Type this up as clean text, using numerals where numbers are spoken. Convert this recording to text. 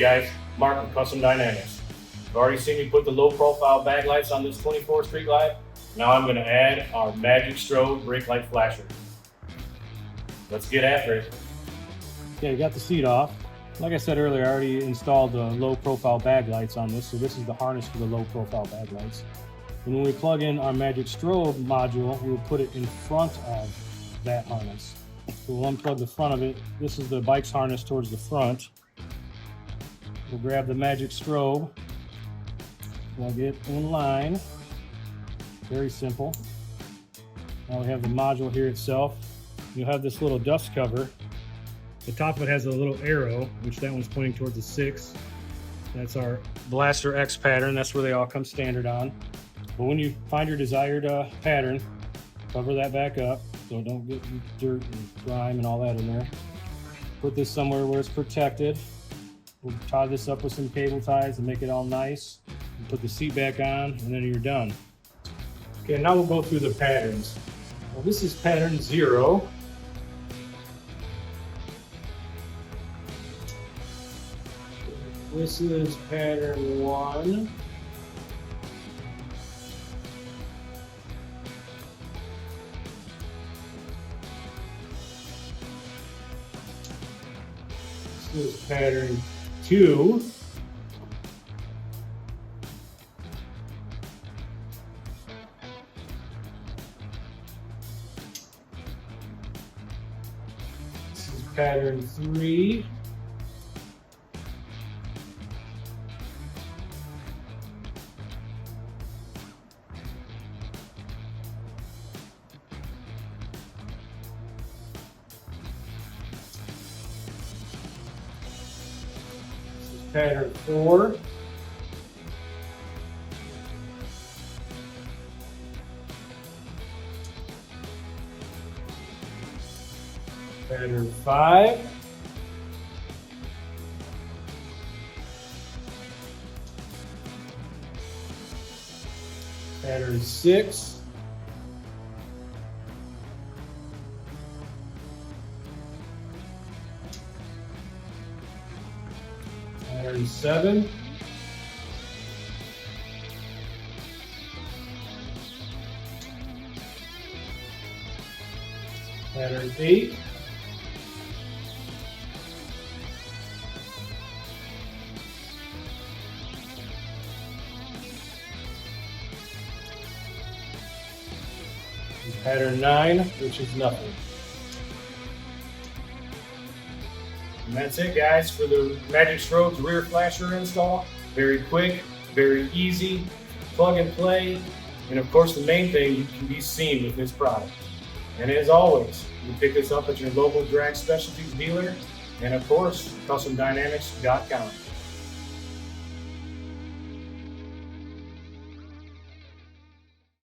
guys, Mark with Custom Dynamics. You've already seen me put the low profile backlights on this 24 Street Glide. Now I'm going to add our Magic Strobe brake light flasher. Let's get after it. Okay, you got the seat off. Like I said earlier, I already installed the low profile backlights on this, so this is the harness for the low profile backlights. And when we plug in our Magic Strobe module, we'll put it in front of that harness. So we'll unplug the front of it. This is the bike's harness towards the front. We'll grab the Magic Strobe, plug it in line. Very simple. Now we have the module here itself. You'll have this little dust cover. The top of it has a little arrow, which that one's pointing towards the 6. That's our Blaster X pattern. That's where they all come standard on. But when you find your desired pattern, cover that back up so don't get dirt and grime and all that in there. Put this somewhere where it's protected. We'll tie this up with some cable ties and make it all nice. And put the seat back on, and then you're done. Okay, now we'll go through the patterns. Well, this is pattern 0. This is pattern 1. This is pattern 2. This is pattern 3. Pattern 4. Pattern 5. Pattern 6. Pattern 7. Pattern 8. And pattern 9, which is nothing. And that's it, guys, for the Magic Strobes rear flasher install. Very quick, very easy, plug and play, and of course the main thing, you can be seen with this product. And as always, you can pick this up at your local drag specialties dealer, and of course, CustomDynamics.com.